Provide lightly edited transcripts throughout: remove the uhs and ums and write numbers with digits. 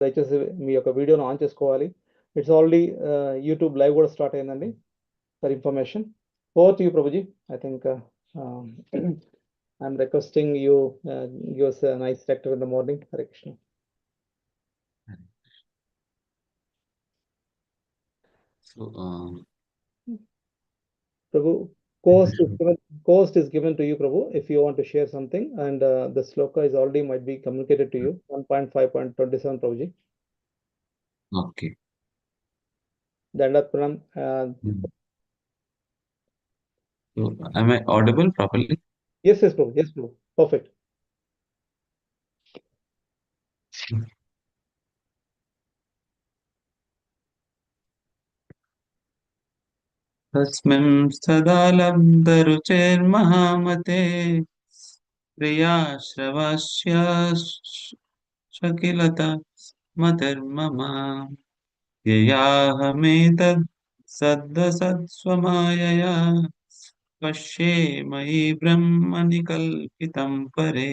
దయచేసి మీ యొక్క వీడియోను ఆన్ చేసుకోవాలి. ఇట్స్ ఆల్రెడీ యూట్యూబ్ లైవ్ కూడా స్టార్ట్ అయిందండి for information. Over to you Prabhuji. I think I'm requesting you give us a nice lecture in the morning. Hare Krishna. So, Prabhu, cost is given to you, Prabhu, if you want to share something, and the sloka is already might be communicated to you. 1.5.27, Prabhuji. okay. Dandat Pranam. So, am I audible properly? Yes, yes, Prabhu. Yes, Prabhu. Perfect. तस्मिन् सदा लब्धरुचेर्महामते प्रियाश्रवस्य शकिलता मतिर्मम ययाहमेतद् सद्दसत्स्वमायया पश्ये मयि ब्रह्मणि कल्पितं परे.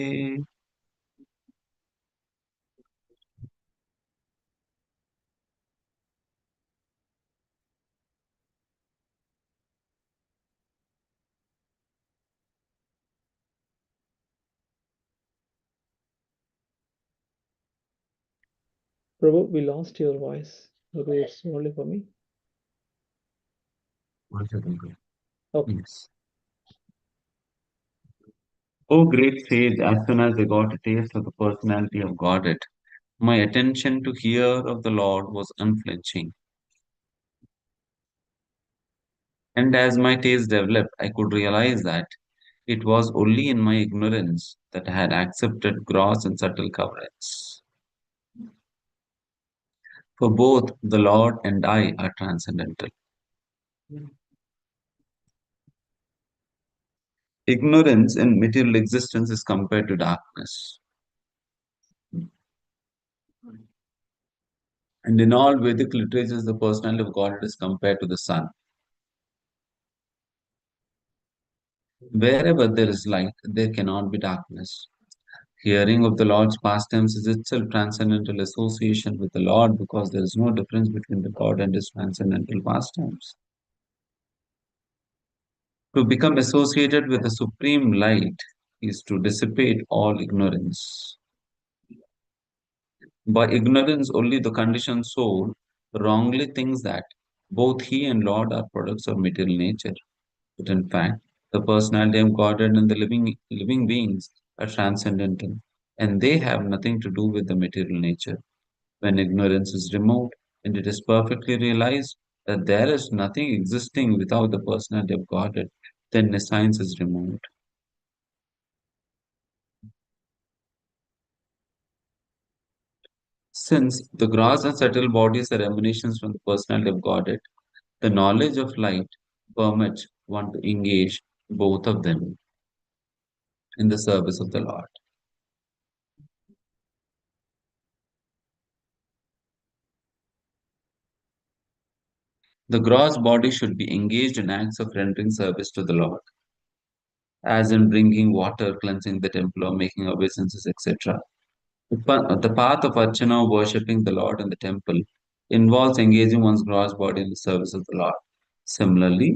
Prabhu, we lost your voice. Prabhu, it's only for me. Okay. Yes. Oh, great sage, as soon as I got a taste of the personality of Godhead, my attention to hear of the Lord was unflinching. And as my taste developed, I could realize that it was only in my ignorance that I had accepted gross and subtle coverings. For both the Lord and I are transcendental. Ignorance in material existence is compared to darkness. And in all Vedic literatures, the personality of God is compared to the sun. Wherever there is light, there cannot be darkness. Hearing of the Lord's pastimes is itself transcendental association with the Lord because there is no difference between the God and his transcendental pastimes. To become associated with the supreme light is to dissipate all ignorance. By ignorance, only the conditioned soul wrongly thinks that both he and Lord are products of material nature. But in fact, the personality of Godhead and the living beings are transcendental, and they have nothing to do with the material nature. When ignorance is removed and it is perfectly realized that there is nothing existing without the personality of Godhead, then nescience is removed. Since the gross and subtle bodies are emanations from the personality of Godhead, the knowledge of light permits one to engage both of them in the service of the Lord. The gross body should be engaged in acts of rendering service to the Lord, as in bringing water, cleansing the temple, or making obeisances, etc. The path of Archana, worshipping the Lord in the temple, involves engaging one's gross body in the service of the Lord. Similarly,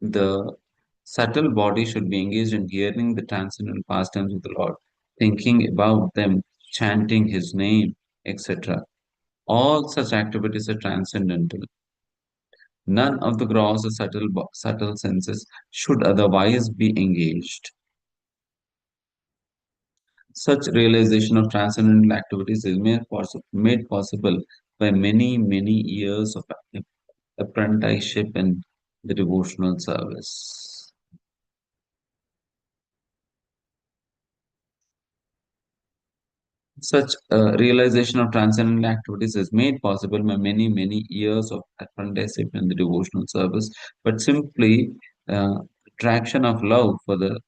the subtle body should be engaged in hearing the transcendental pastimes of the Lord, thinking about them, chanting His name, etc. All such activities are transcendental. None of the gross or subtle senses should otherwise be engaged. Such realization of transcendental activities is made possible by many, many years of apprenticeship in the devotional service. Such realization of transcendental activities is made possible by many, many years of apprenticeship in the devotional service, but simply attraction of love for the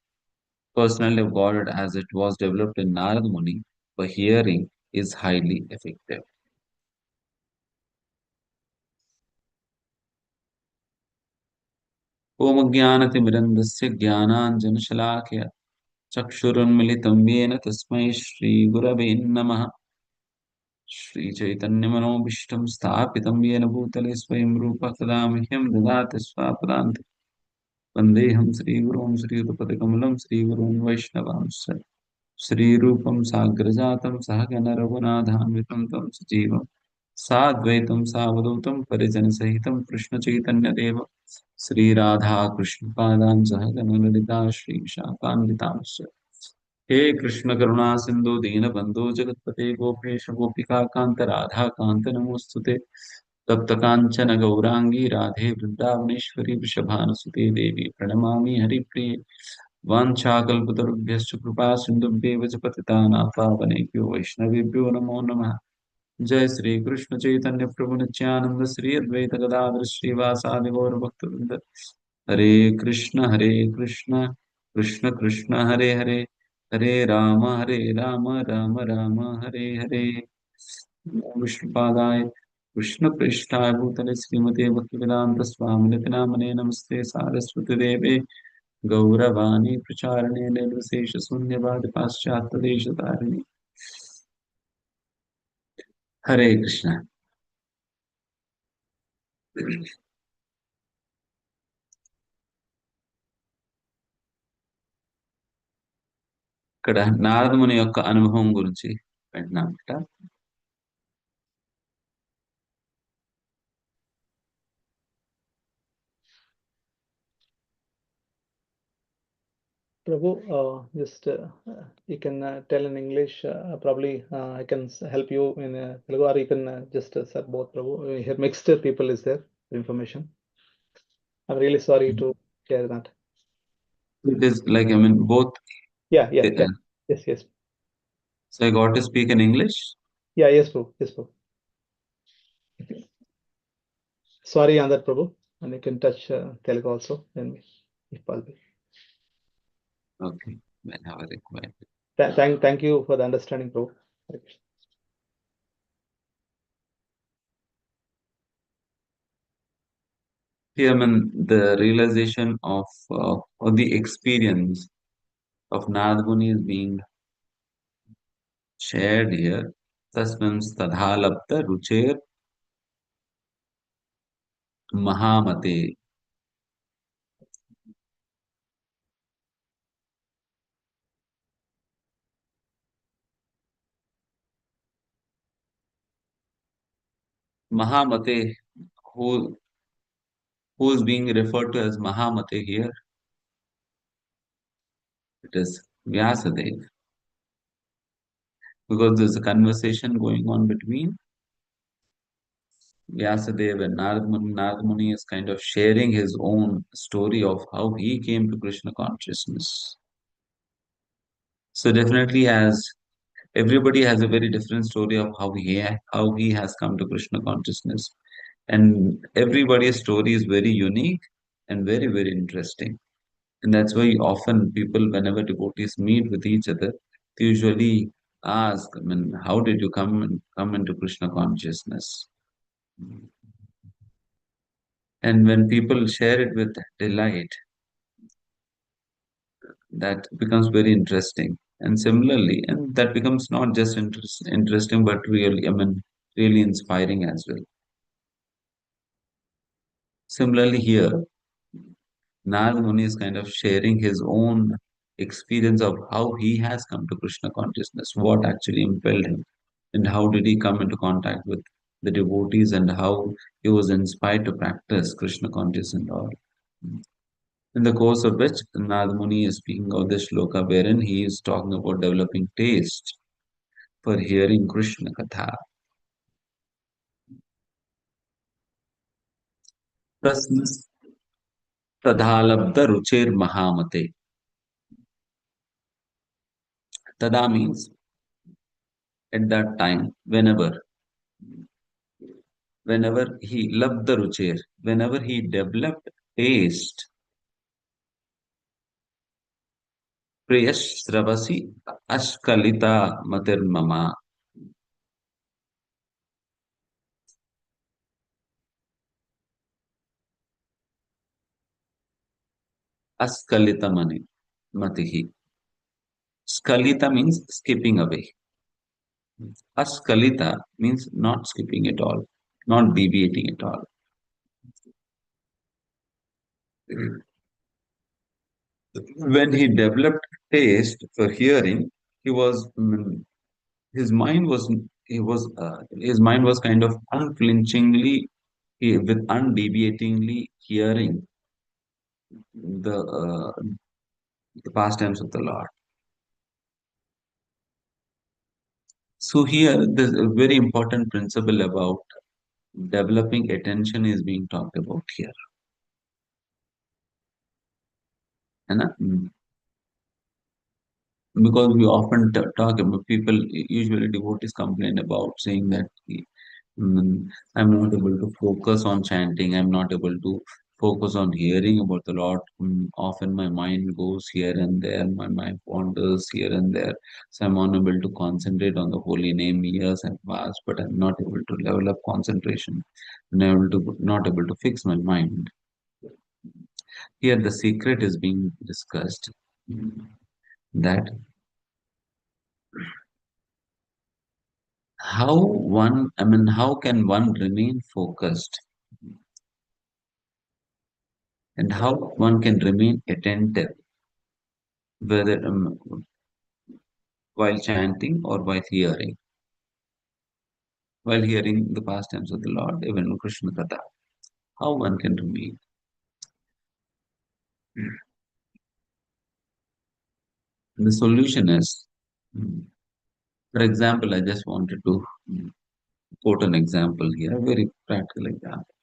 personality of God as it was developed in Narad Muni for hearing is highly effective. ॐ ज्ञानतिमिरन्दस्य ज्ञानाञ्जनशलाकया चक्षुरुन्मिलितं येन तस्मै श्रीगुरवे नमः श्रीचैतन्यमनोभीष्टं स्थापितं येन भूतले स्वयं रूपः कदा मह्यं ददाति स्वपदान्ते वन्देऽहं श्रीगुरुं श्रीयुतपदकमलं श्रीगुरून् वैष्णवांश्च श्रीरूपं साग्रजातं सहगण रघुनाथान्वितं तं सजीवं साद्वैतं सावधूतं परिजनसहितं कृष्णचैतन्यदेव श्रीराधाकृष्णपादान् सहगण ललिता श्रीशाखान्वितांश्च हे कृष्ण करुणा सिंधु दीनबंधु जगतपते गोपेश गोपिका कांत राधा कांत नमोस्तुते तप्त कांचन गौरांगी राधे वृंदावनेश्वरी वृषभानुसुते देवी प्रणमामि हरिप्रिये वाञ्छाकल्पतरुभ्यश्च कृपा सिन्धुभ्येव च पतितानां पावनेभ्यो वैष्णवेभ्यो नमो नमः जय श्री कृष्ण चैतन्य प्रभु नित्यानंद श्री अद्वैत गदाधर श्रीवासादि गौर भक्तवृंद हरे हरे कृष्ण कृष्ण कृष्ण हरे हरे हरे राम राम राम हरे हरे नमो विष्णुपादाय कृष्ण प्रेष्ठाय भूतले श्रीमते भक्तिवेदांत स्वामी नामने नमस्ते सारस्वती देवे गौरवाणी प्रचारणे निर्विशेष शून्यवाद पाश्चात्य देश तारिणी हरे कृष्ण ఇక్కడ నారదముని యొక్క అనుభవం గురించి వింటున్నామట. Prabhu, just you can tell in English. Probably I can help you in Telugu, or you can just say both, Prabhu. Here mixed people is there information. I'm really sorry to share that. It is like, I mean, both. Yeah. Yes. So I got to speak in English. Yeah, yes, Prabhu. Yes, Prabhu. Sorry on that, Prabhu. And you can touch Telugu also, and if possible. Okay, whenever required. Thank you for the understanding, Prabhu. Hare Krishna. Here, I mean, the realization of the experience of Narad Muni is being shared here. Tasmins tadhalabda rucher mahamate. Mahamate, who is being referred to as Mahamate here? It is Vyasadeva. Because there's a conversation going on between Vyasadeva and Narad Muni. Narad Muni is kind of sharing his own story of how he came to Krishna consciousness. So definitely, as everybody has a very different story of how he has come to Krishna consciousness, and everybody's story is very unique and very interesting. And that's why often people, whenever devotees meet with each other, they usually ask, I mean, how did you come into Krishna consciousness? And when people share it with delight, that becomes very interesting. And similarly, and that becomes not just interesting, but really, I mean, really inspiring as well. Similarly, here, Narad Muni is kind of sharing his own experience of how he has come to Krishna consciousness, what actually impelled him, and how did he come into contact with the devotees, and how he was inspired to practice Krishna consciousness and all. In the course of which Narad Muni is speaking of this shloka wherein he is talking about developing taste for hearing Krishna Katha. Prasna Tadhalabda Ruchir Mahamate. Tada means at that time, whenever he loved the Ruchir, whenever he developed taste, Priyash Sravasi Ashkalita Matir Mama. Askalita Matihi. Skalita means skipping away. Askalita means not skipping at all, not deviating at all. When he developed taste for hearing, he was his mind was his mind was kind of unflinchingly with undeviatingly hearing the pastimes of the Lord. So here, there's a very important principle about developing attention is being talked about here. है ना? Because we often talk about people, usually devotees complain about saying that mm, I'm not able to focus on chanting, I'm not able to focus on hearing about the Lord. Often my mind goes here and there, my mind wanders here and there, so I'm unable to concentrate on the holy name. Years have passed, but I'm not able to level up concentration, not able to fix my mind. Here, the secret is being discussed that how can one remain focused and how one can remain attentive, whether while chanting or while hearing the pastimes of the Lord, even in Krishna Katha, how one can remain. The solution is, mm, for example, I just wanted to quote an example here, a very practical example.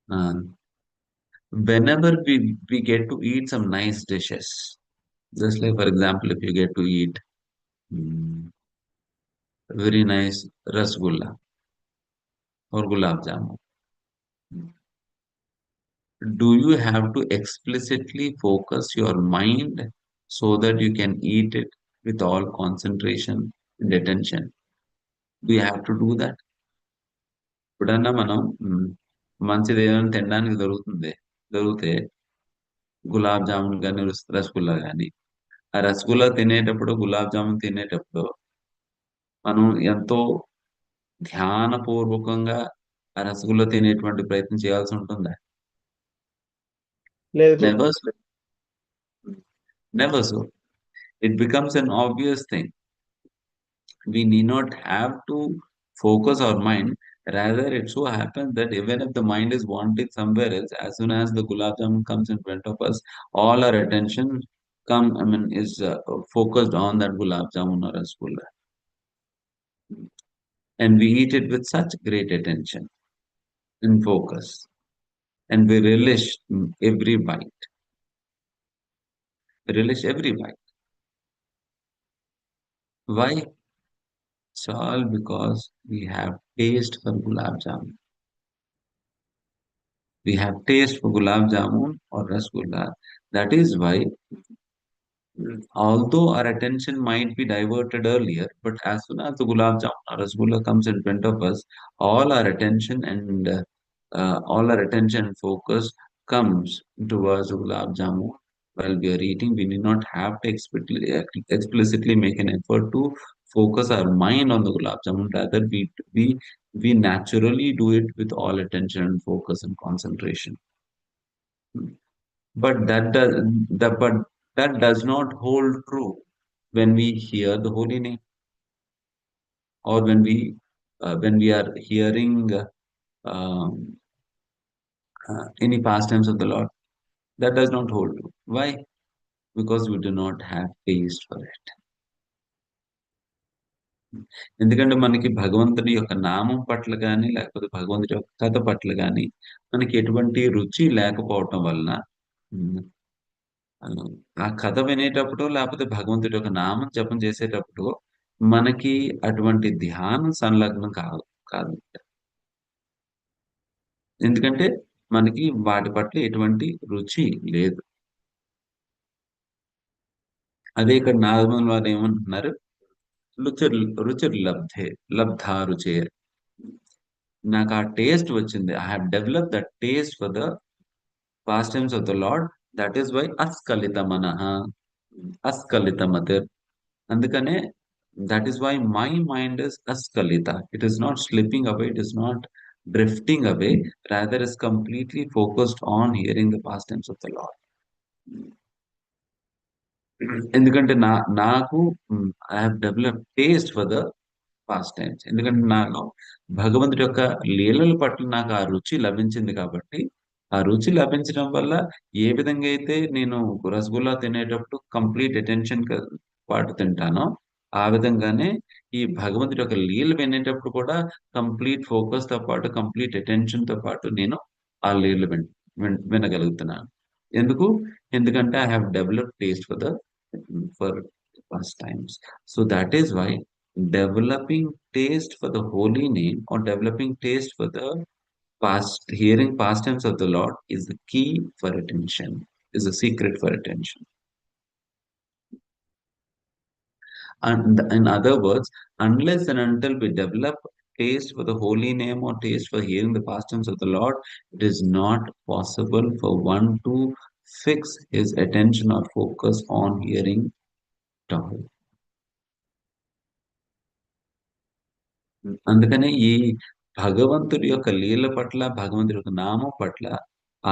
Uh, Whenever we get to eat some nice dishes, just like, for example, if you get to eat mm, very nice rasgulla or gulab jamun, do you have to explicitly focus your mind so that you can eat it with all concentration and attention? Do you have to do that? ఇప్పుడన్నా మనం మంచిది ఏదైనా తినడానికి దొరికితే గులాబ్ జామున్ కానీ రసగుల్లా కానీ ఆ రసగుల్లా తినేటప్పుడు గులాబ్ జామున్ తినేటప్పుడు మనం ఎంతో ధ్యానపూర్వకంగా ఆ రసగుల్లా తినేటువంటి ప్రయత్నం చేయాల్సి ఉంటుందా? లేదు bro. Never so. Never so. It becomes an obvious thing. We need not have to focus our mind. Rather, it so happens that even if the mind is wanting somewhere else, as soon as the gulab jamun comes in front of us, all our attention is focused on that gulab jamun or rasgulla, and we eat it with such great attention and focus, and we relish every bite. Relish every bite. Why? It's all because we have taste for gulab jamun. We have taste for gulab jamun or rasgulla. That is why, although our attention might be diverted earlier, but as soon as the gulab jamun or rasgulla comes in front of us, all our attention and focus comes towards the gulab jamun while we are eating. We need not have to explicitly make an effort to focus our mind on the gulab jamun. Rather, we naturally do it with all attention and focus and concentration. But but that does not hold true when we hear the holy name or when we are hearing um, any pastimes of the Lord. That does not hold true. Why? Because we do not have taste for it. ఎందుకంటే మనకి భగవంతుడి యొక్క నామం పట్ల కానీ లేకపోతే భగవంతుడి యొక్క కథ పట్ల కానీ మనకి ఎటువంటి రుచి లేకపోవటం వలన ఉమ్, ఆ ఆ కథ వినేటప్పుడు లేకపోతే భగవంతుడి యొక్క నామం జపం చేసేటప్పుడు మనకి అటువంటి ధ్యానం సంలగ్నం కాదు. ఎందుకంటే మనకి వాటి పట్ల ఎటువంటి రుచి లేదు. అదే ఇక్కడ నారదుల వారు ఏమంటున్నారు? రుచిర్ లబ్ధే లబ్ధా రుచే. నాకు ఆ టేస్ట్ వచ్చింది. I have develop that taste for the pastimes of the Lord. That is why అస్కలిత మనః అస్కలిత మతిర్. అందుకనే That is why my mind is askalita. It is not slipping away, it is not drifting away, rather is completely focused on hearing the pastimes of the Lord. ఎందుకంటే నాకు I have develop taste for the past times. ఎందుకంటే నాకు భగవంతుడి యొక్క లీలల పట్ల నాకు ఆ రుచి లభించింది కాబట్టి, ఆ రుచి లభించడం వల్ల ఏ విధంగా అయితే నేను రసగుల్లా తినేటప్పుడు కంప్లీట్ అటెన్షన్ పాటు తింటానో, ఆ విధంగానే ఈ భగవంతుడి యొక్క లీలలు వినేటప్పుడు కూడా కంప్లీట్ ఫోకస్‌తో పాటు, కంప్లీట్ అటెన్షన్‌తో పాటు నేను ఆ లీలలు వినగలుగుతున్నాను. ఎందుకు? ఎందుకంటే I have developed taste for pastimes. So that is why developing taste for the holy name or developing taste for the past hearing pastimes of the Lord is the key for attention, is the secret for attention. And in other words, unless and until we develop taste for the holy name or taste for hearing the pastimes of the Lord, it is not possible for one to fix his attention or focus on hearing talk. అందుకనే ఈ భగవంతుడి యొక్క లీల పట్ల, భగవంతుడి యొక్క నామం పట్ల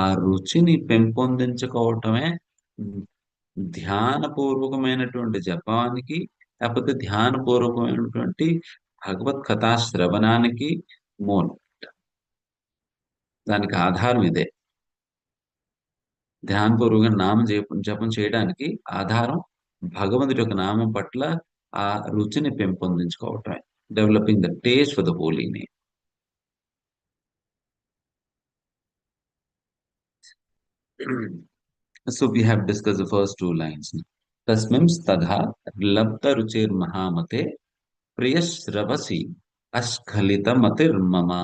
ఆ రుచిని పెంపొందించుకోవటమే హ్మ్, ధ్యానపూర్వకమైనటువంటి జపానికి, లేకపోతే ధ్యానపూర్వకమైనటువంటి భగవత్ కథా శ్రవణానికి మూలం. దానికి ఆధారం ఇదే. ధ్యానపూర్వకంగా జపం చేయడానికి ఆధారం భగవంతుడి యొక్క నామం పట్ల ఆ రుచిని పెంపొందించుకోవటమే. Developing the taste for the holy name. So we have discussed the first two lines. Tasmim stadha labda ruchir mahamate priyasravasi askhalita matir mama.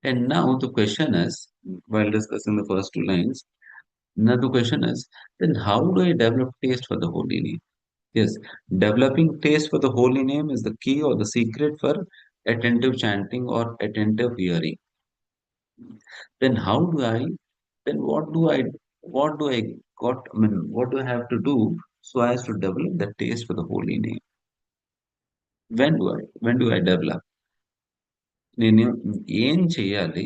And now the question is, while discussing the first two lines, now the question is, then how do I develop taste for the holy name? Yes, developing taste for the holy name is the key or the secret for attentive chanting or attentive hearing. Then how do I, then what do I what do I have to do so as to develop the taste for the holy name? When do I develop? నేను ఏం చేయాలి?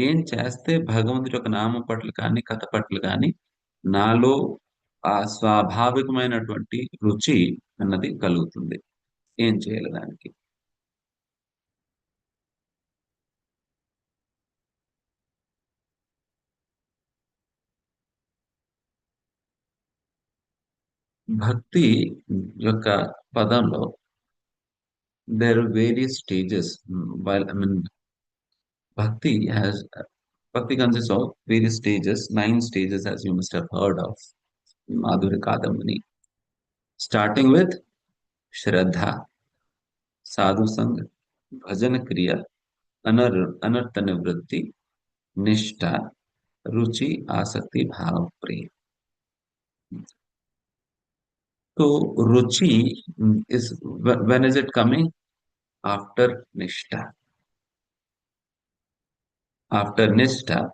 ఏం చేస్తే భగవంతుడి యొక్క నామం పట్ల కానీ, కథ పట్ల కానీ నాలో ఆ స్వాభావికమైనటువంటి రుచి అన్నది కలుగుతుంది. ఏం చేయాలి దానికి? భక్తి యొక్క పదంలో there are various stages. While I mean, bhakti has bhakti consists of various stages, 9 stages, as you must have heard of Madhurya Kadambini. Starting with Shraddha, Sadhu Sangha, Bhajan Kriya, Anartha Nivritti, Nishtha, Ruchi, Asakti, Bhav, Prem. So, Ruchi is when is it coming? After Nishtha. After Nishtha,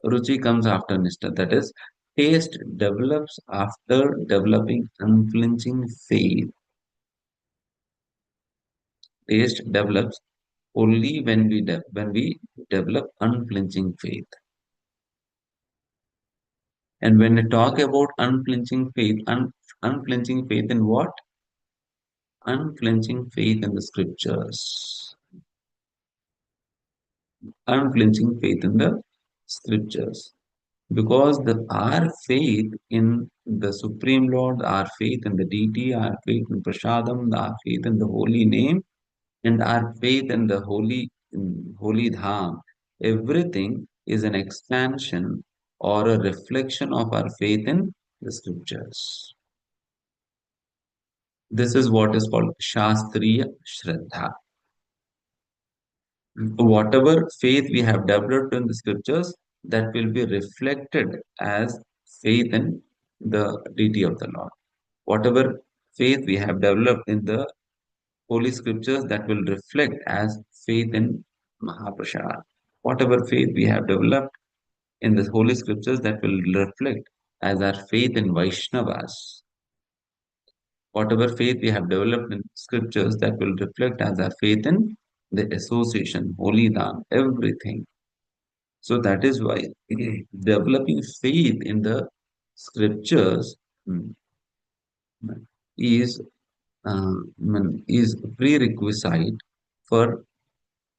Ruchi comes after Nishtha. That is, taste develops after developing unflinching faith. Taste develops only when we develop unflinching faith. And when we talk about unflinching faith, unflinching faith in what? Unflinching faith in the scriptures. Unflinching faith in the scriptures. Because our faith in the Supreme Lord, our faith in the deity, our faith in Prasadam, our faith in the holy name, and our faith in the holy dham, everything is an expansion or a reflection of our faith in the scriptures. This is what is called Shastriya Shraddha. Whatever faith we have developed in the scriptures, that will be reflected as faith in the deity of the Lord. Whatever faith we have developed in the holy scriptures that will reflect as faith in Mahaprasad. Whatever faith we have developed in the holy scriptures that will reflect as our faith in Vaishnavas. Whatever faith we have developed in scriptures that will reflect as our faith in the association, holy dhan, everything. So that is why developing faith in the scriptures mm, is is prerequisite for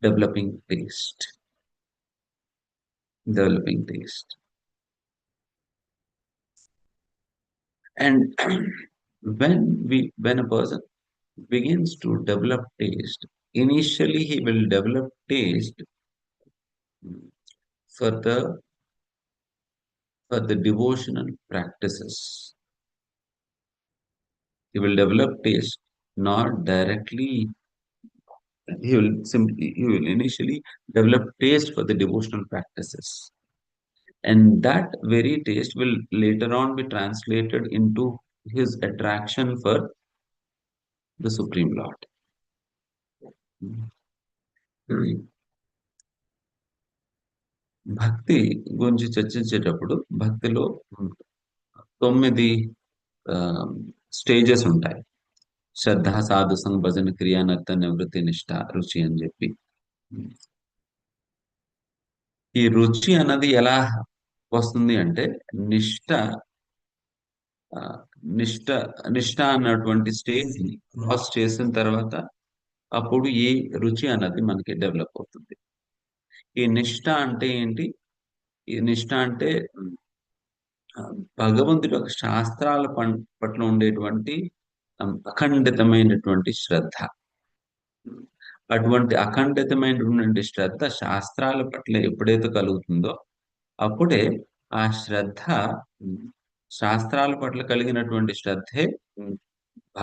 developing taste. Developing taste. And when a person begins to develop taste, initially he will develop taste for the devotional practices. He will develop taste not directly. He will initially develop taste for the devotional practices, and that very taste will later on be translated into his attraction for the Supreme Lord. భక్తి గురించి చర్చించేటప్పుడు భక్తిలో 9 stages ఉంటాయి. శ్రద్ధ, సాధు సంఘ, భజన, క్రియ, నర్త, నివృత్తి, నిష్ఠ, రుచి అని చెప్పి. ఈ రుచి అన్నది ఎలా వస్తుంది అంటే నిష్ఠ ఆ, నిష్ఠ నిష్ఠ అన్నటువంటి స్టేజ్ ని క్రాస్ చేసిన తర్వాత అప్పుడు ఈ రుచి అన్నది మనకి డెవలప్ అవుతుంది. ఈ నిష్ఠ అంటే ఏంటి? ఈ నిష్ఠ అంటే ఆ, భగవంతుడి యొక్క శాస్త్రాల పట్ల ఉండేటువంటి అఖండితమైనటువంటి శ్రద్ధ. అటువంటి అఖండితమైనటువంటి శ్రద్ధ శాస్త్రాల పట్ల ఎప్పుడైతే కలుగుతుందో అప్పుడే ఆ శ్రద్ధ ఉమ్, శాస్త్రాల పట్ల కలిగినటువంటి శ్రద్ధే ఉమ్,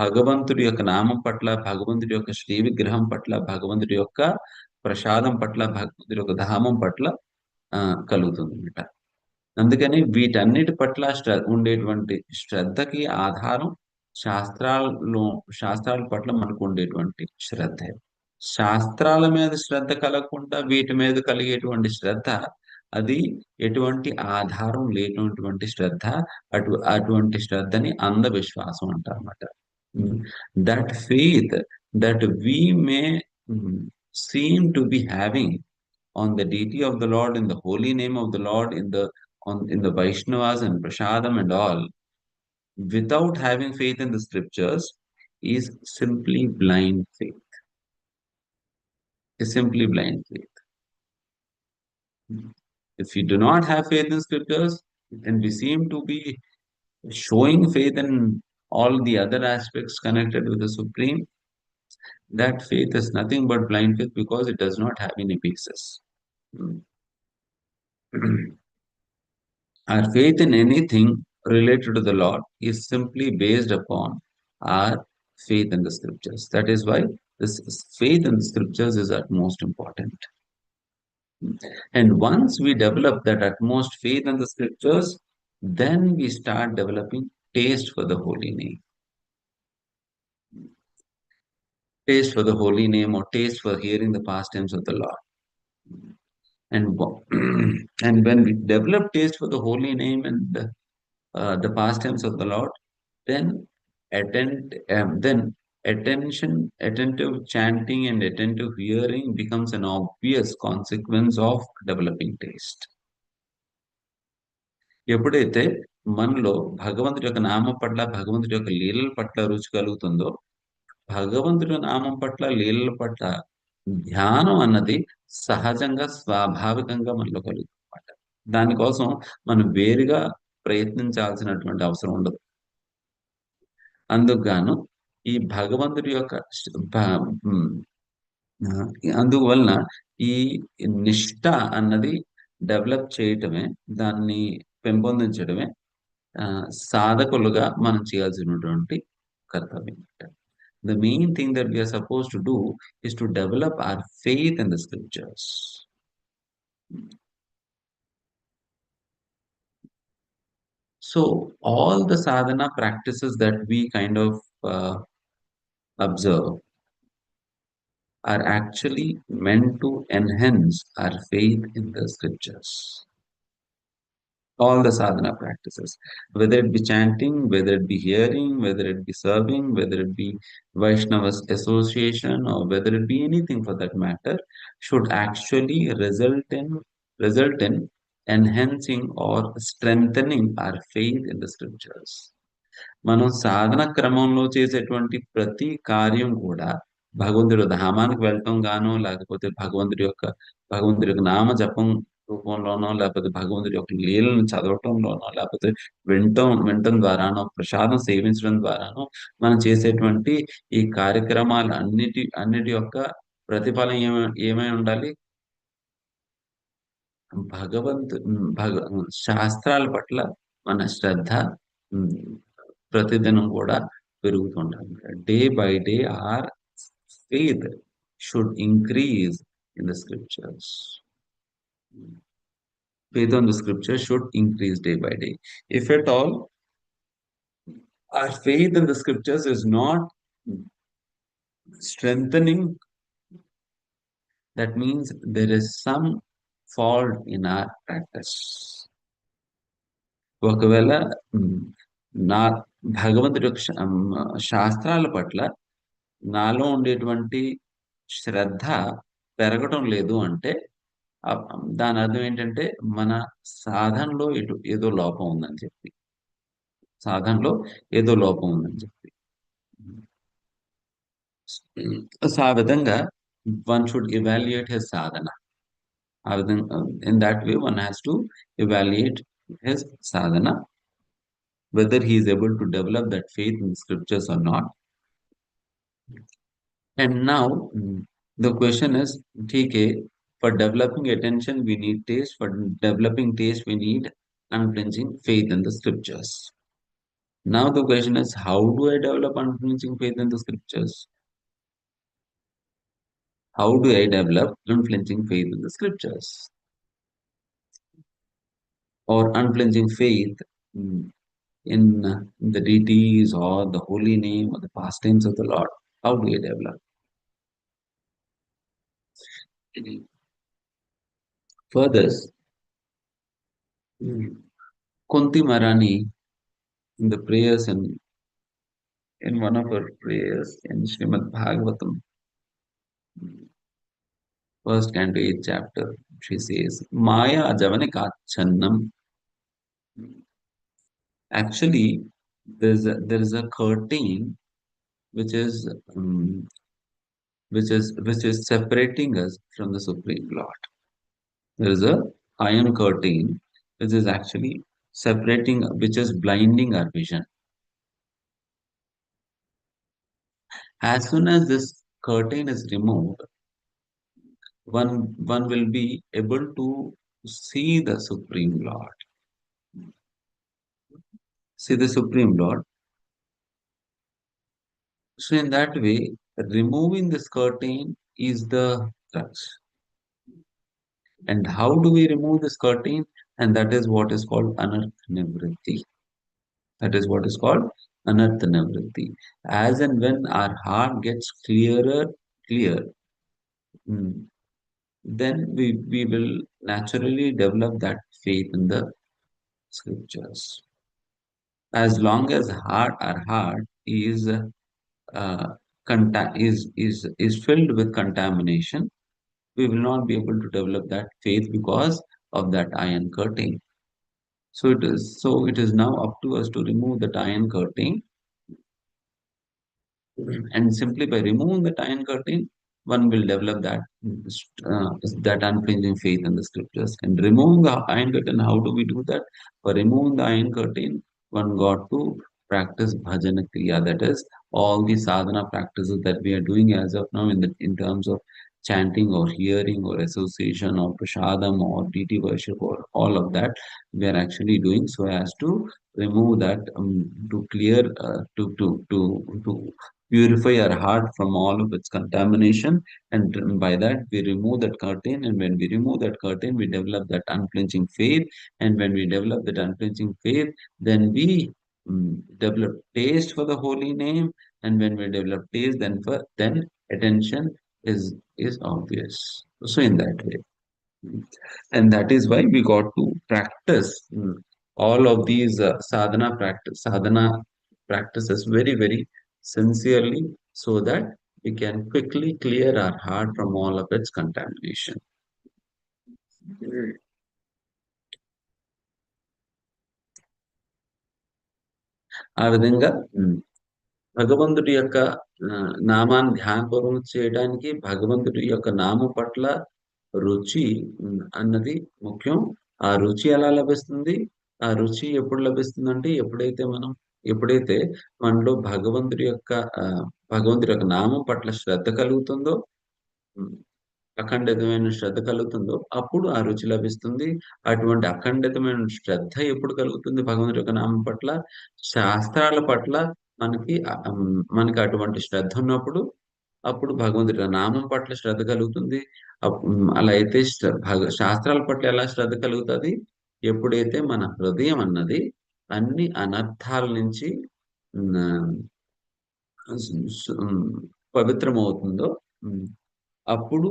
భగవంతుడి యొక్క నామం పట్ల, భగవంతుడి యొక్క శ్రీ విగ్రహం పట్ల, భగవంతుడి యొక్క ప్రసాదం పట్ల, భగవంతుడి యొక్క ధామం పట్ల ఆ కలుగుతుంది అన్నమాట. అందుకని వీటన్నిటి పట్ల ఉండేటువంటి శ్రద్ధకి ఆధారం శాస్త్రాల్లో శాస్త్రాల పట్ల మనకు ఉండేటువంటి శ్రద్ధ. శాస్త్రాల మీద శ్రద్ధ కలగకుండా వీటి మీద కలిగేటువంటి శ్రద్ధ అది ఎటువంటి ఆధారం లేనటువంటి శ్రద్ధ. అటువంటి శ్రద్ధని అంధవిశ్వాసం అంటారన్నమాట. That faith that we may seem to be having on the deity of the Lord, in the holy name of the Lord, in the Vaishnavas and Prasadam and all, without having faith in the scriptures, is simply blind faith. Is simply blind faith. If we do not have faith in scriptures, and we seem to be showing faith in all the other aspects connected with the Supreme, that faith is nothing but blind faith because it does not have any basis. Our faith in anything related to the Lord is simply based upon our faith in the scriptures. That is why this faith in the scriptures is at most important. And once we develop that utmost faith in the scriptures, then we start developing taste for the holy name. Taste for the holy name, or taste for hearing the pastimes of the Lord. And, and when we develop taste for the holy name and the pastimes of the Lord, then attentive chanting and attentive hearing becomes an obvious consequence of developing taste. ఎప్పుడైతే మనలో భగవంతుడి యొక్క నామం పట్ల, భగవంతుడి యొక్క లీలల పట్ల రుచి కలుగుతుందో, భగవంతుడి నామం పట్ల, లీలల పట్ల ధ్యానం అన్నది సహజంగా, స్వాభావికంగా మనలో కలుగుతుంది అన్నమాట. దానికోసం మనం వేరుగా ప్రయత్నించాల్సినటువంటి అవసరం ఉండదు. అందుకు గాను ఈ భగవంతుడి యొక్క అందువలన ఈ నిష్ఠ అన్నది డెవలప్ చేయటమే, దాన్ని పెంపొందించడమే సాధకులుగా మనం చేయాల్సినటువంటి కర్తవ్యం. The main thing that we are supposed to do is to develop our faith in the scriptures. So all the sadhana practices that we kind of observe, are actually meant to enhance our faith in the scriptures. All the sadhana practices, whether it be chanting, whether it be hearing, whether it be serving, whether it be Vaishnava's association, or whether it be anything for that matter, should actually result in enhancing or strengthening our faith in the scriptures. మనం సాధన క్రమంలో చేసేటువంటి ప్రతి కార్యం కూడా భగవంతుడి ధామానికి వెళ్ళటం గానో, లేకపోతే భగవంతుడి యొక్క నామ జపం రూపంలోనో, లేకపోతే భగవంతుడి యొక్క లీలను చదవటంలోనో, లేకపోతే వినటం ద్వారానో, ప్రసాదం సేవించడం ద్వారానో మనం చేసేటువంటి ఈ కార్యక్రమాలు అన్నిటి యొక్క ప్రతిఫలం ఏమై ఉండాలి? భగవంతు భగ శాస్త్రాల పట్ల మన శ్రద్ధ ఉమ్, ప్రతిదినం కూడా పెరుగుతుండాలి. Day by day our faith should increase in the scriptures. Faith on the scriptures should increase day by day. If at all our faith in the scriptures is not strengthening, that means there is some fault in our practice. ఒకవేళ నా భగవంతుడి యొక్క శాస్త్రాల పట్ల నాలో ఉండేటువంటి శ్రద్ధ పెరగటం లేదు అంటే దాని అర్థం ఏంటంటే మన సాధనలో ఏదో లోపం ఉందని చెప్పి. సాధనలో ఏదో లోపం ఉందని చెప్పి. సో ఆ విధంగా వన్ షుడ్ ఎవాల్యుయేట్ హిస్ సాధన. ఆ విధంగా in that way one has to evaluate his Sadhana, whether he is able to develop that faith in scriptures or not. And now the question is, okay, for developing attention we need taste, for developing taste we need unflinching faith in the scriptures. Now the question is, how do I develop unflinching faith in the scriptures? How do I develop unflinching faith in the scriptures? Or unflinching faith in the deities or the holy name or the pastimes of the Lord? How do I develop? For this, Kunti Marani, in the prayers and in one of her prayers in Srimad Bhagavatam, first canto 8th chapter, she says, Maya Javanikachannam. Actually, there is a curtain which is separating us from the Supreme Lord. There is a iron curtain which is actually separating, which is blinding our vision. As soon as this curtain is removed, one will be able to see the Supreme Lord. See the Supreme Lord. So in that way, removing this curtain is the crux. And how do we remove this curtain? And that is what is called anartha nivritti. That is what is called anartha nivritti. As and when our heart gets clear, then we will naturally develop that faith in the scriptures. As long as our heart is filled with contamination, we will not be able to develop that faith because of that iron curtain. So it is now up to us to remove that iron curtain, and simply by removing the iron curtain, one will develop that unflinching faith in the scriptures. And removing the iron curtain, how do we do that? For removing the iron curtain, one got to practice bhajana kriya, that is all the sadhana practices that we are doing as of now in terms of chanting or hearing or association or prasadam or deity worship or all of that we are actually doing so as to remove that, to clear, to purify our heart from all of its contamination. And by that we remove that curtain, and when we remove that curtain we develop that unflinching faith. And when we develop that unflinching faith, then we develop taste for the holy name. And when we develop taste, then attention is obvious. So in that way. And that is why we got to practice all of these sadhana practices very, very sincerely so that we can quickly clear our heart from all of its contamination. ఆ విధంగా భగవంతుడి యొక్క నామాన్ని ధ్యానపూర్వకం చేయడానికి భగవంతుడి యొక్క నామం పట్ల రుచి అన్నది ముఖ్యం. ఆ రుచి ఎలా లభిస్తుంది? ఆ రుచి ఎప్పుడు లభిస్తుందంటే ఎప్పుడైతే మనలో భగవంతుడి యొక్క నామం పట్ల శ్రద్ధ కలుగుతుందో, హ్మ్. అఖండితమైన శ్రద్ధ కలుగుతుందో అప్పుడు ఆ రుచి లభిస్తుంది. అటువంటి అఖండితమైన శ్రద్ధ ఎప్పుడు కలుగుతుంది భగవంతుడి యొక్క నామం పట్ల? శాస్త్రాల పట్ల మనకి అటువంటి శ్రద్ధ ఉన్నప్పుడు, అప్పుడు భగవంతుడి నామం పట్ల శ్రద్ధ కలుగుతుంది. అలా అయితే శాస్త్రాల పట్ల ఎలా శ్రద్ధ కలుగుతది? ఎప్పుడైతే మన హృదయం అన్నది అన్ని అనర్థాల నుంచి హ్మ్. స్ స్ హ్మ్. పవిత్రమవుతుందో హ్మ్. అప్పుడు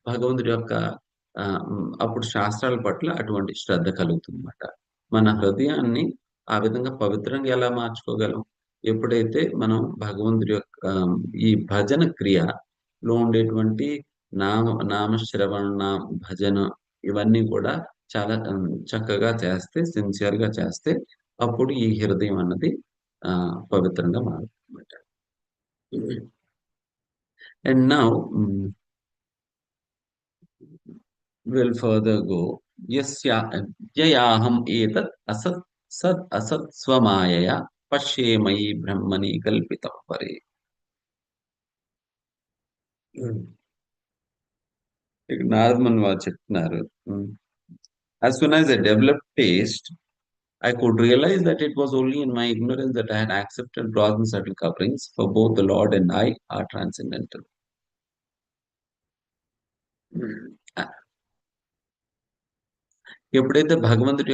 భగవంతుడి యొక్క అప్పుడు శాస్త్రాల పట్ల అటువంటి శ్రద్ధ కలుగుతుందన్నమాట. మన హృదయాన్ని ఆ విధంగా పవిత్రంగా ఎలా మార్చుకోగలం? ఎప్పుడైతే మనం భగవంతుడి యొక్క ఈ భజన క్రియలో ఉండేటువంటి నామ నామశ్రవణ, భజన ఇవన్నీ కూడా చాలా చక్కగా చేస్తే, సిన్సియర్‌గా చేస్తే అప్పుడు ఈ హృదయం అన్నది పవిత్రంగా మారుతుందన్నమాట. And now we'll further go. Yayaham etat asat sad asat swamayaya pashyemai brahmani kalpitam pare. Naradamuni వారు చెప్తున్నారు. As soon as I developed taste, I could realize that it was only in my ignorance that I had accepted broad and subtle coverings, for both the Lord and I are transcendental. ఎప్పుడైతే భగవంతుడి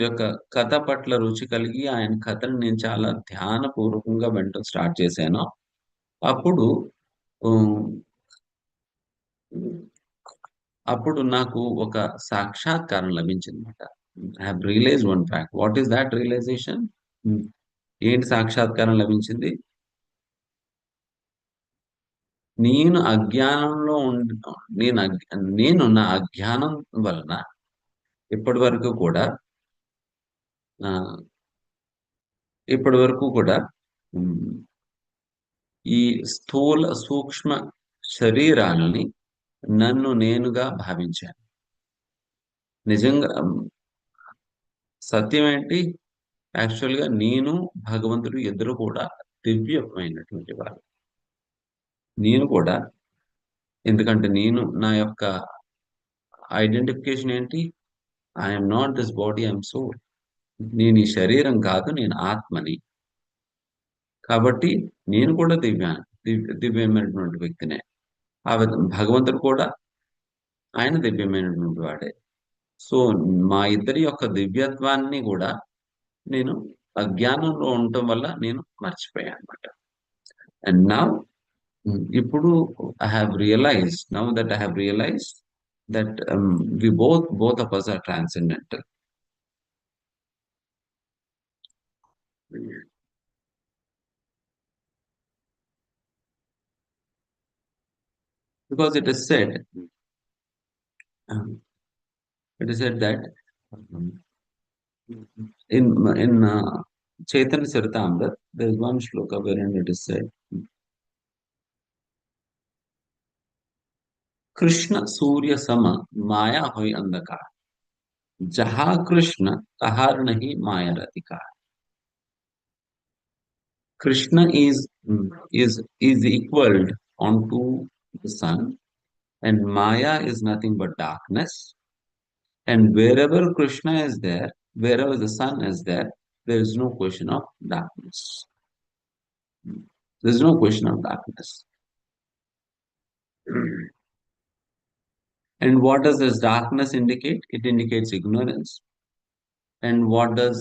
యొక్క కథ పట్ల రుచి కలిగి ఆయన కథను నేను చాలా ధ్యానపూర్వకంగా వినటం స్టార్ట్ చేశానో, అప్పుడు హ్మ్, అప్పుడు నాకు ఒక సాక్షాత్కారం లభించిందన్నమాట. I have realised one fact. What is that realisation? ఏంటి సాక్షాత్కారం లభించింది? నేను అజ్ఞానంలో ఉండి నేను నా అజ్ఞానం వలన ఇప్పటివరకు కూడా ఆహ్, ఇప్పటివరకు కూడా హ్మ్, ఈ స్థూల, సూక్ష్మ శరీరాలని నన్ను నేనుగా భావించాను. నిజంగా సత్యం ఏంటి? యాక్చువల్‌గా నేను, భగవంతుడు ఇద్దరు కూడా దివ్యమైనటువంటి వారు. నేను కూడా ఎందుకంటే నా యొక్క ఐడెంటిఫికేషన్ ఏంటి? I am not this body, I am soul. నేను ఈ శరీరం కాదు, నేను ఆత్మని. కాబట్టి నేను కూడా దివ్యమైనటువంటి వ్యక్తినే. ఆ విధంగా భగవంతుడు కూడా ఆయన దివ్యమైనటువంటి వాడే. సో, మా ఇద్దరి యొక్క దివ్యత్వాన్ని గూడా నేను అజ్ఞానంలో ఉండటం వల్ల నేను మర్చిపోయానన్నమాట. అండ్ నౌ ఇప్పుడు now that I have realised that we both of us are transcendental. Because um, it is said that um, in Chaitanya Charitamrita, there is one shloka wherein it is said, Krishna सूर्य सम माया होई अंधकार, जहाँ कृष्ण तहार नहीं माया रतिकार. Krishna is equaled onto the sun, and Maya is nothing but darkness. And wherever Krishna is there, wherever the sun is there, there is no question of darkness. There is no question of darkness. And what does this darkness indicate? It indicates ignorance. And what does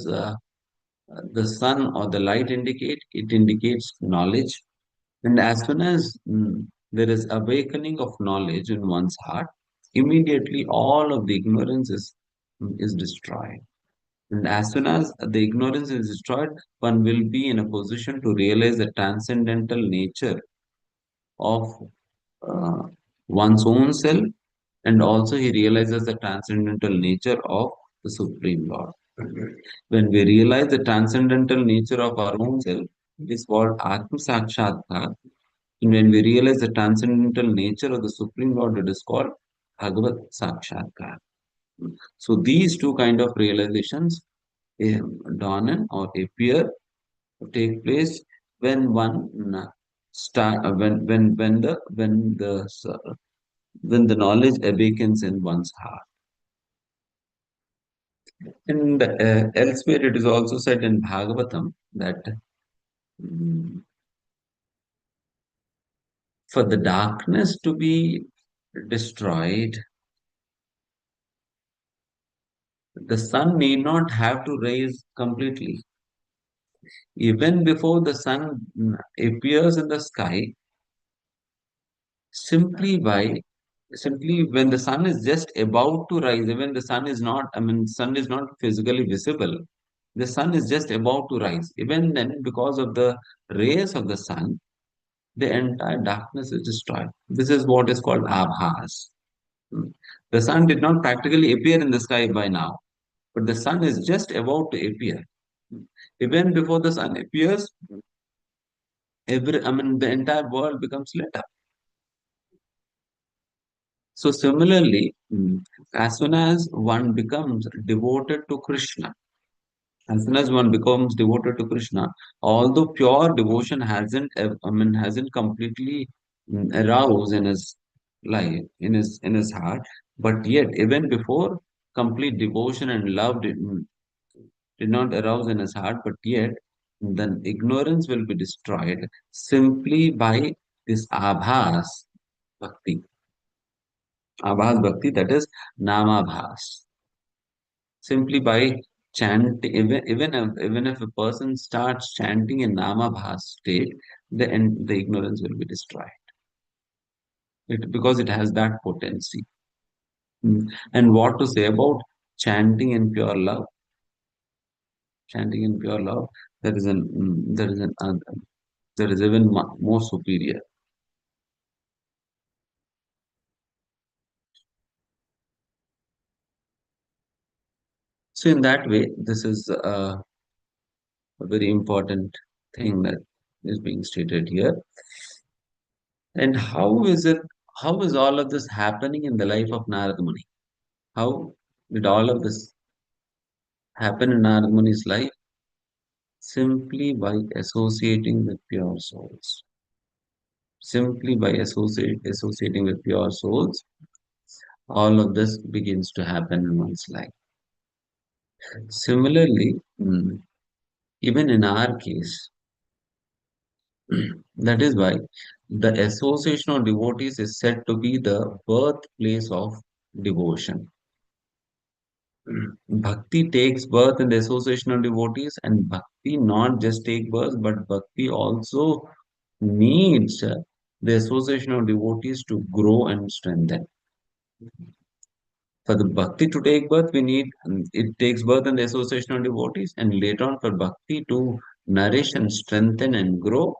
the sun or the light indicate? It indicates knowledge. And as soon as there is awakening of knowledge in one's heart, immediately all of the ignorance is destroyed. And as soon as the ignorance is destroyed, one will be in a position to realize the transcendental nature of uh, one's own self, and also he realizes the transcendental nature of the Supreme Lord. When we realize the transcendental nature of our own self, it is called Atma Sakshatkar. And when we realize the transcendental nature of the Supreme Lord, it is called Bhagavat Sakshatkar. So these two kind of realizations dawn or appear, take place when one start when the knowledge awakens in one's heart. And elsewhere, it is also said in Bhagavatam that mm, for the darkness to be destroyed, the sun need not have to rise completely. Even before the sun appears in the sky, simply by simply when the sun is just about to rise, even the sun is not, I mean, sun is not physically visible. The sun is just about to rise. Even then, because of the rays of the sun, the entire darkness is destroyed. This is what is called abhas. Hmm. The sun did not practically appear in the sky by now, but the sun is just about to appear. Even before the sun appears, the entire world becomes lit up. So similarly, as soon as one becomes devoted to Krishna, as soon as one becomes devoted to Krishna, although pure devotion hasn't completely aroused in his life, in his heart, but yet even before complete devotion and love did not arouse in his heart, but yet then ignorance will be destroyed simply by this bhakti, bhakti, that is namabhas. Simply by chanting, even if a person starts chanting in namabhas state, the ignorance will be destroyed. Because it has that potency. And what to say about chanting in pure love? Chanting in pure love, there is even more superior. So in that way, this is a very important thing that is being stated here. And how is all of this happening in the life of Narada Muni? How did all of this happen in Narada Muni's life? Simply by associating with pure souls. Simply by associating with pure souls, all of this begins to happen in one's life. Similarly, even in our case, that is why the association of devotees is said to be the birthplace of devotion. Bhakti takes birth in the association of devotees, and bhakti not just take birth, but bhakti also needs the association of devotees to grow and strengthen. For the bhakti to take birth, we need it takes birth in the association of devotees, and later on for bhakti to nourish and strengthen and grow,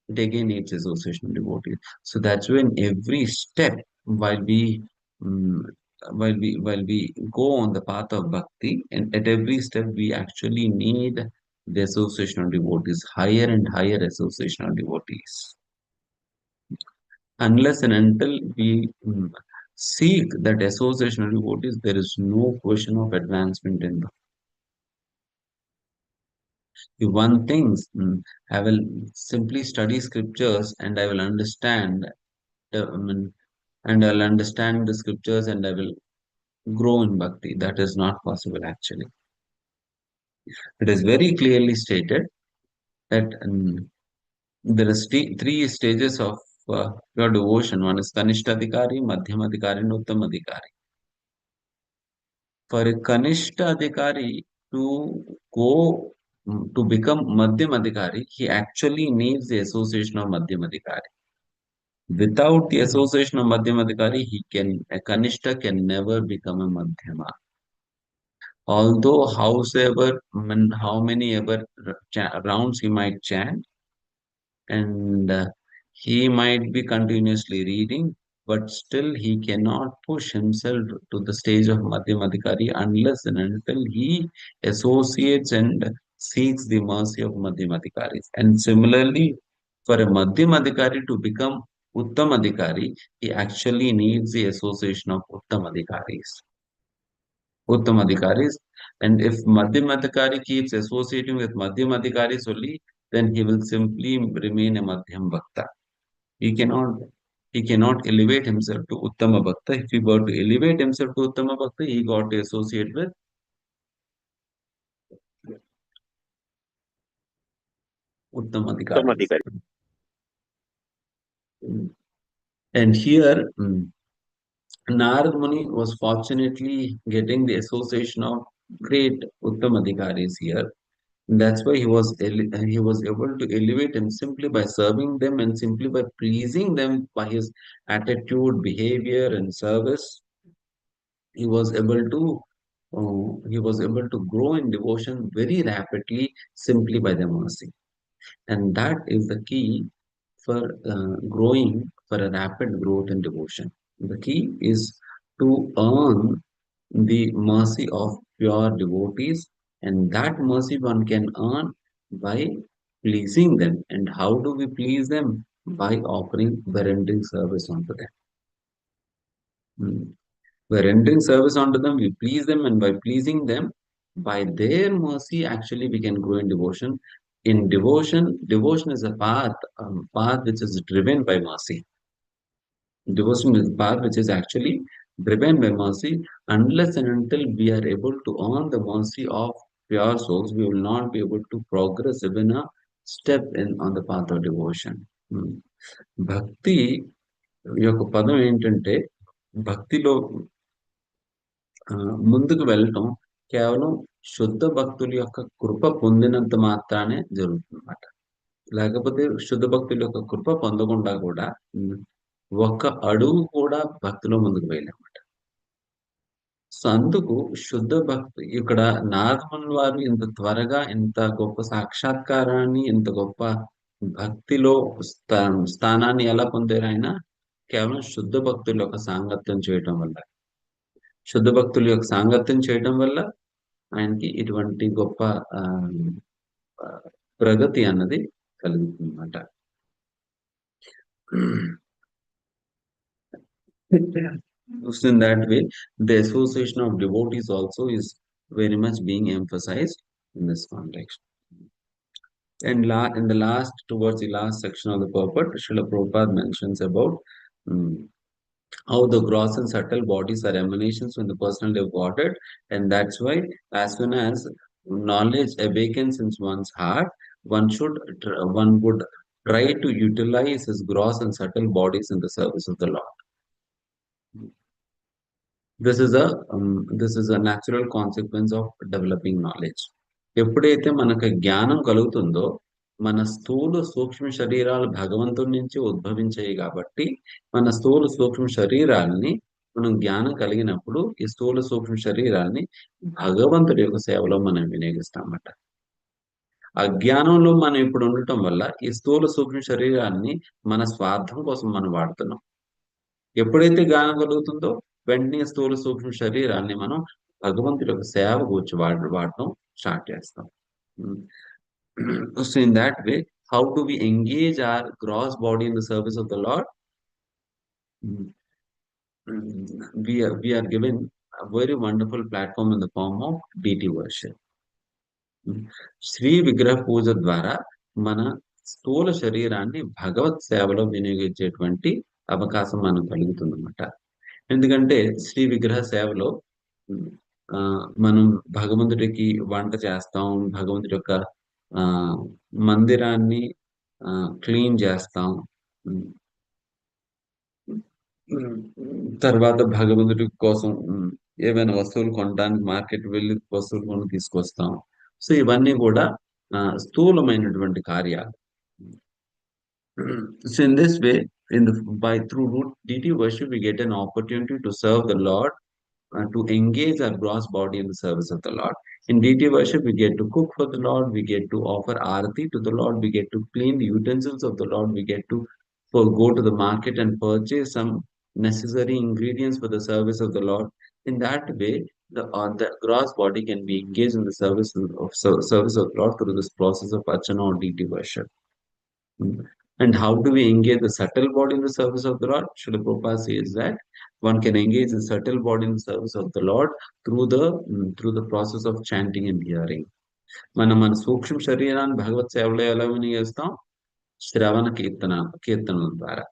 it again needs association of devotees. So that's when every step, while we um, while we go on the path of bhakti, and at every step we actually need the association of devotees, higher and higher association of devotees. Unless and until we seek that association of devotees, there is no question of advancement in the. If one thinks, I will simply study scriptures and I will understand, I mean, and I'll understand the scriptures and I will grow in bhakti. That is not possible actually. It is very clearly stated that there are three stages of your devotion. One is Kanishtadhikari, Madhyamadhikari, and Uttamadhikari. For a Kanishta Adhikari to go to become Madhyam Adhikari, he actually needs the association of Madhyam Adhikari. Without the association of Madhyam Adhikari, a Kanishta can never become a Madhyama. Although, how many ever rounds he might chant, and he might be continuously reading, but still he cannot push himself to the stage of Madhyamadikari unless and until he associates and seeks the mercy of Madhyamadikaris. And similarly, for a Madhyamadikari to become Uttamadikari, he actually needs the association of Uttamadikaris. Uttamadikaris. And if Madhyamadikari keeps associating with Madhyamadikaris only, then he will simply remain a Madhyam Bhakta. He cannot he cannot elevate himself to Uttama Bhakta. If he were to elevate himself to Uttama Bhakta, he got to associate with Uttamadikaris. Automatically. And here, Narad Muni was fortunately getting the association of great Uttamadikaris here. That's why he was able to elevate them simply by serving them and simply by pleasing them by his attitude, behavior, and service. He was able to he was able to grow in devotion very rapidly simply by the mercy. And that is the key for growing for a rapid growth in devotion. The key is to earn the mercy of pure devotees, and that mercy one can earn by pleasing them. And how do we please them? By offering the rendering service unto them. Hmm. By rendering service unto them, we please them, and by pleasing them, by their mercy, actually we can grow in devotion. In devotion is a path which is driven by mercy. Devotion is a path which is actually driven by mercy. Unless and until we are able to earn the mercy of pure souls, we will not be able to progress even a step in on the path of devotion. భక్తి యొక్క పదం ఏంటంటే భక్తిలో ముందుకు వెళ్ళటం కేవలం శుద్ధ భక్తుల యొక్క కృప పొందినంత మాత్రానే జరుగుతుందన్నమాట. లేకపోతే శుద్ధ భక్తుల యొక్క కృప పొందకుండా కూడా ఒక్క అడుగు కూడా భక్తిలో ముందుకు వెళ్ళామన్నమాట. సో అందుకు శుద్ధ భక్తి ఇక్కడ నారదముని వారు ఇంత త్వరగా ఇంత గొప్ప సాక్షాత్కారాన్ని ఇంత గొప్ప భక్తిలో స్థానాన్ని ఎలా పొందారు ఆయన? కేవలం శుద్ధ భక్తుల యొక్క సాంగత్యం చేయటం వల్ల. శుద్ధ భక్తుల యొక్క సాంగత్యం చేయడం వల్ల ఆయనకి ఇటువంటి గొప్ప ప్రగతి అన్నది కలుగుతుందన్నమాట. In that way, the association of devotees also is very much being emphasized in this context. And in the towards the last section of the purport, Srila Prabhupada mentions about how the gross and subtle bodies are emanations from the personality of Godhead, and that's why as soon as knowledge awakens in one's heart, one would try to utilize his gross and subtle bodies in the service of the Lord. This is a natural consequence of developing knowledge. ఎప్పుడైతే మనకు జ్ఞానం కలుగుతుందో మన స్థూల సూక్ష్మ శరీరాలు భగవంతుడి నుంచి ఉద్భవించాయి కాబట్టి మన స్థూల సూక్ష్మ శరీరాల్ని మనం జ్ఞానం కలిగినప్పుడు ఈ స్థూల సూక్ష్మ శరీరాల్ని భగవంతుడి యొక్క సేవలో మనం వినియోగిస్తామట. అజ్ఞానంలో మనం ఇప్పుడు ఉండటం వల్ల ఈ స్థూల సూక్ష్మ శరీరాన్ని మన స్వార్థం కోసం మనం వాడుతున్నాం. ఎప్పుడైతే జ్ఞానం కలుగుతుందో వెంటనే స్థూల సూక్ష్మ శరీరాన్ని మనం భగవంతుడి యొక్క సేవ కూర్చి వాడటం స్టార్ట్ చేస్తాం. So in that way, how do we engage our gross body in the service of the Lord? We are given a very wonderful platform in the form of deity worship. Shri విగ్రహ పూజ ద్వారా మన స్థూల శరీరాన్ని భగవత్ సేవలో వినియోగించేటువంటి అవకాశం మనకు కలుగుతుందన్నమాట. ఎందుకంటే శ్రీ విగ్రహ సేవలో మనం భగవంతుడికి వంట చేస్తాం, భగవంతుడి యొక్క మందిరాన్ని క్లీన్ చేస్తాం, తర్వాత భగవంతుడి కోసం ఏవైనా వస్తువులు కొనడానికి మార్కెట్ వెళ్ళి వస్తువులు కొని తీసుకొస్తాం. సో ఇవన్నీ కూడా స్థూలమైనటువంటి కార్యాలు. So in this way, through root deity worship, we get an opportunity to serve the Lord, to engage our gross body in the service of the Lord. In deity worship, we get to cook for the Lord, we get to offer arati to the Lord, we get to clean the utensils of the Lord, we get to go to the market and purchase some necessary ingredients for the service of the Lord. In that way, the gross body can be engaged in the service of the Lord through this process of archana or deity worship. And how do we engage the subtle body in the service of the Lord? Srila Prabhupada says that one can engage the subtle body in the service of the Lord through the process of chanting and hearing. మన సూక్ష్మ శరీరాన్ని భగవత్ సేవలో ఎలా వినియోగిస్తాం? శ్రవణ కీర్తనల ద్వారా.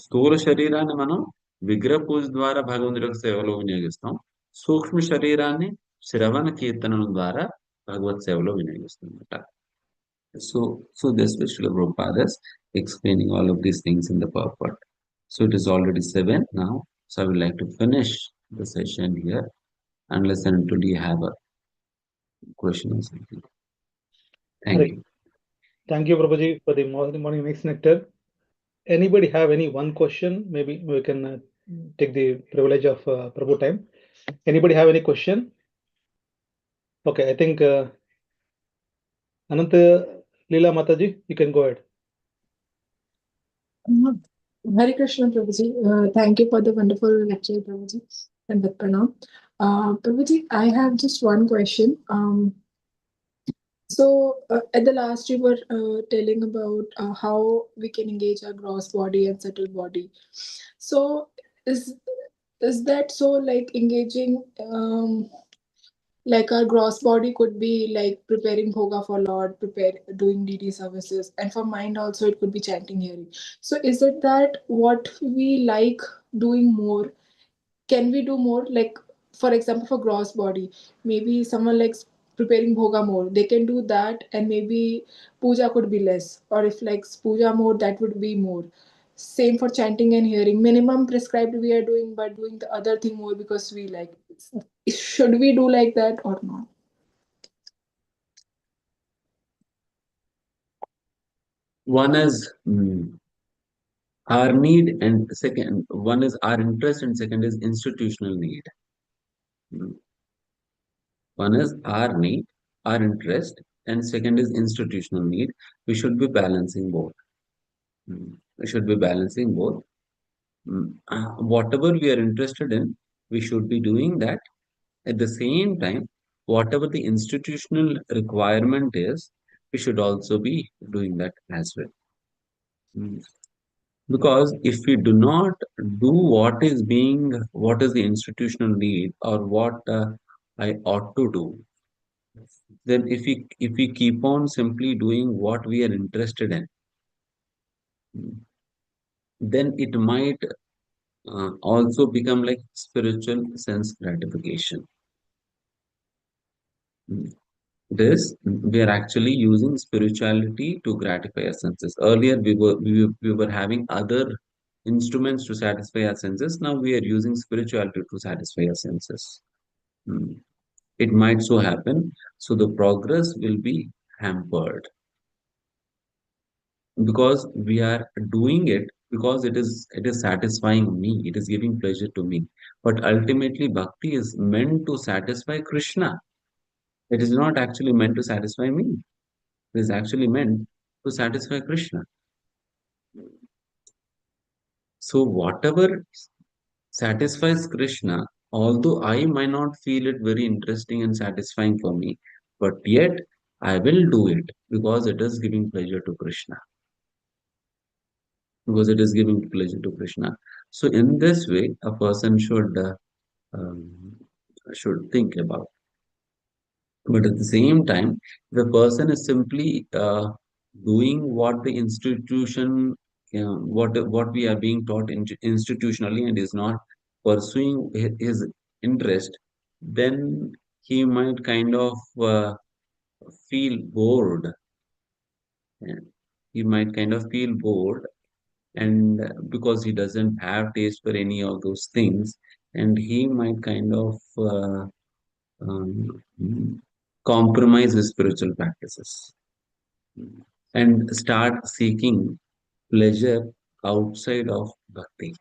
స్థూల శరీరాన్ని మనం విగ్రహ పూజ ద్వారా భగవంతుడి యొక్క సేవలో వినియోగిస్తాం. సూక్ష్మ శరీరాన్ని శ్రవణ కీర్తనల ద్వారా భగవత్ సేవలో వినియోగిస్తాం. So this way Srila Prabhupada is explaining all of these things in the purport. So it is already 7 now. So I would like to finish the session here, unless and until you have a question or something. Thank Hare. you. Thank you, Prabhuji, for the morning mix nectar. Anybody have any one question? Maybe we can take the privilege of Prabhu time. Anybody have any question? Okay, I think Anant Leela Mataji, you can go ahead. Hare Krishna, Prabhuji. Thank you for the wonderful lecture, Prabhuji, and with Pranam. Prabhuji, I have just one question. At the last, you were telling about how we can engage our gross body and subtle body. So, is that so? Like engaging, like our gross body could be like preparing bhoga for Lord, doing deity services, and for mind also it could be chanting, hearing. So, is it that what we like doing more? Can we do more? Like, for example, for gross body, maybe someone likes preparing bhoga more, they can do that, and maybe puja could be less, or if likes puja more, that would be more. Same for chanting and hearing, minimum prescribed we are doing, but doing the other thing more because we like. Should we do like that or not? One is our need, and second one is our interest, and second is institutional need. One is our need, our interest, and second is institutional need. We should be balancing both. We should be balancing both. Whatever we are interested in, we should be doing that. At the same time, whatever the institutional requirement is, we should also be doing that as well. Because if we do not do what is the institutional need, or what I ought to do, then if we keep on simply doing what we are interested in, then it might also become like spiritual sense gratification. This we are actually using spirituality to gratify our senses. Earlier we were having other instruments to satisfy our senses. Now we are using spirituality to satisfy our senses. It might so happen, so the progress will be hampered, because we are doing it because it is satisfying me, it is giving pleasure to me. But ultimately bhakti is meant to satisfy Krishna. It is not actually meant to satisfy me. It is actually meant to satisfy Krishna. So whatever satisfies Krishna, although I might not feel it very interesting and satisfying for me, but yet I will do it because it is giving pleasure to Krishna. Because it is giving pleasure to Krishna. So in this way, a person um, should think about. But at the same time, the person is simply doing what the institution, what we are being taught institutionally, and is not pursuing his interest, then he might kind of feel bored. Yeah. He might kind of feel bored, and because he doesn't have taste for any of those things, and he might kind of um, compromise with spiritual practices and start seeking pleasure outside of bhakti.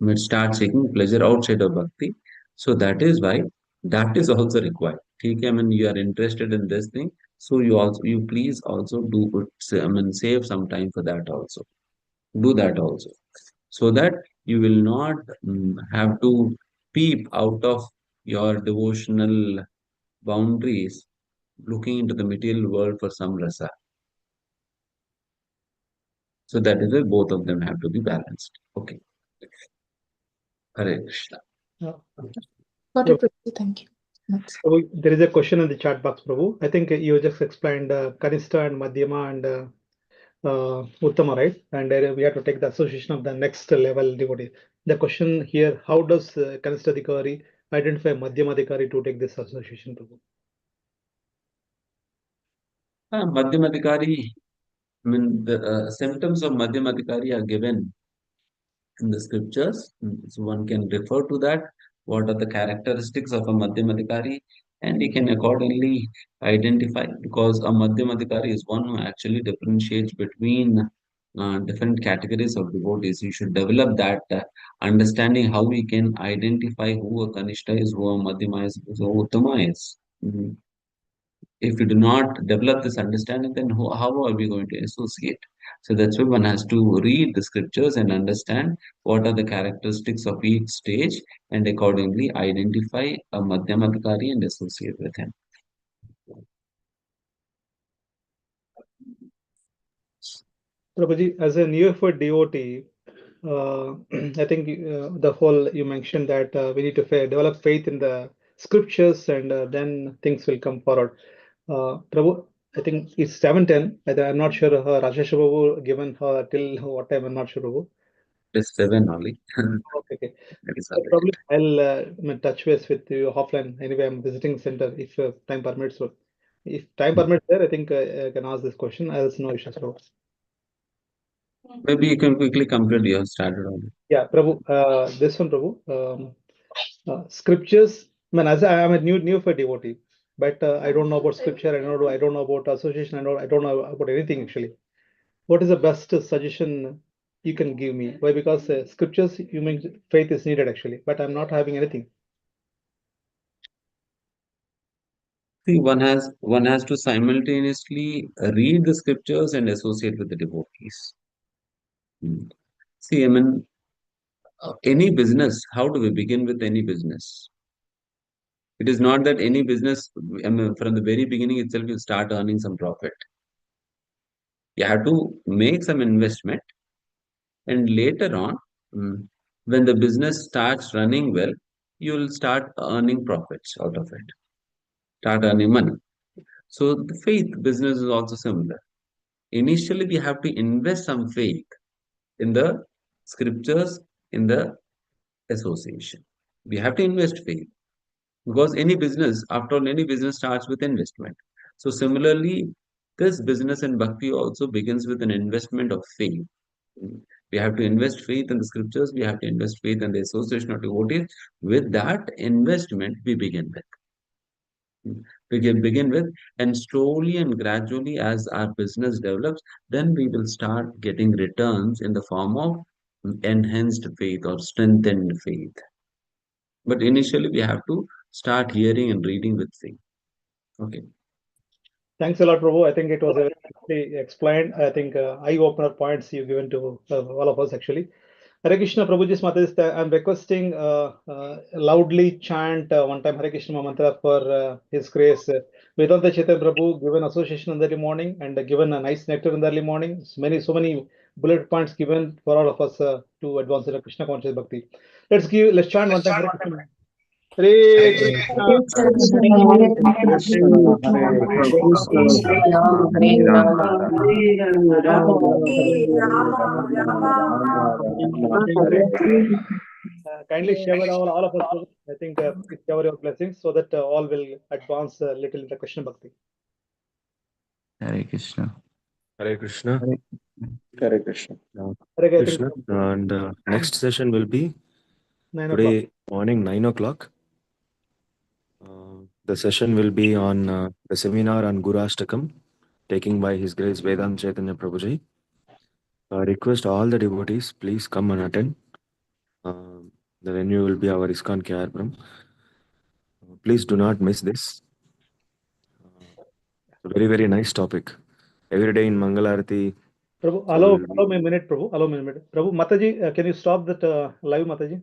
We start seeking pleasure outside of bhakti. So that is why that is also required. Okay, I mean, you are interested in this thing, so you please also do I mean, save some time for that also. Do that also, so that you will not have to peep out of your devotional boundaries, looking into the material world for some rasa. So that is why both of them have to be balanced. Okay. Hare Krishna. Yeah. Got it, Prabhuji. Thank you. That's Prabhu, there is a question in the chat box, Prabhu. I think you just explained Kanishta and Madhyama and Uttama, right? And we have to take the association of the next level devotee. The question here: how does Kanishta Adhikari identify Madhyama Adhikari to take this association, Prabhu? Madhyamadikari, I mean, the symptoms of Madhyamadikari are given in the scriptures. So one can refer to that. What are the characteristics of a Madhyamadikari? And he can accordingly identify, because a Madhyamadikari is one who actually differentiates between different categories of devotees. You should develop that understanding how we can identify who a Kanishta is, who a Madhyama is, who a Uttama is. If we do not develop this understanding, then how are we going to associate? So that's why one has to read the scriptures and understand what are the characteristics of each stage, and accordingly identify a Madhyamadikari and associate with him. Prabhuji, as a new effort devotee, I think the whole you mentioned that we need to develop faith in the scriptures, and then things will come forward. Prabhu, I think it's 7:10. I'm not sure. Rajesh Babu given her till what time? I'm not sure, Prabhu. It is 7 only. Okay, okay. That is So all probably right. I'll touch base with you offline. Anyway, I'm visiting center if time permits. So if time permits there, I think I can ask this question. Else, no issues, Prabhu. Maybe you can quickly conclude. You have started on it. Yeah, Prabhu. This one, Prabhu. Scriptures. I mean, as I am a new for devotee, but I don't know about scripture. I don't know about association. I don't know about anything actually. What is the best suggestion you can give me? Why? Because scriptures, you mean faith is needed actually, but I'm not having anything. See, one has to simultaneously read the scriptures and associate with the devotees. See, I mean, any business, how do we begin with any business? It is not that any business, I mean, from the very beginning itself, you start earning some profit. You have to make some investment, and later on, mm, when the business starts running well, you will start earning profits out of it, start earning money. So the faith business is also similar. Initially, we have to invest some faith in the scriptures, in the association. We have to invest faith. Because after all, any business starts with investment. So similarly, this business in bhakti also begins with an investment of faith. We have to invest faith in the scriptures. We have to invest faith in the association of devotees. With that investment, we begin with. And slowly and gradually, as our business develops, then we will start getting returns in the form of enhanced faith or strengthened faith. But initially, we have to start hearing and reading with faith. Okay. Thanks a lot, Prabhu. I think it was a very explained. I think eye-opener points you given to all of us actually. Hare Krishna, Prabhuji's Mata, I'm requesting loudly chant one time Hare Krishna mantra for His grace. Vedanta Chaitanya Prabhu given association in the early morning and given a nice nectar in the early morning. So many bullet points given for all of us to advance in Krishna conscious bhakti. Let's chant one time Hare Krishna. Hare Krishna. Hare Krishna, Hare Krishna, Hare Rama, Hare Rama, Rama Hare Hare. Kindly share all of us. I think please share your blessings so that all will advance a little in the Krishna bhakti. Hare Krishna. Hare Krishna. Hare Krishna. Hare I think Krishna. And next session will be 9 o'clock. today morning 9 o'clock. The session will be on the seminar on Guru Ashtakam, taken by His Grace Vedanta Chaitanya Prabhuji. Request all the devotees, please come and attend. The venue will be our ISKCON Kyarpuram. Please do not miss this. Very, very nice topic. Every day in Mangalarati. Prabhu, allow me a minute, Prabhu. Allow me a minute. Prabhu, Mataji, can you stop that live, Mataji?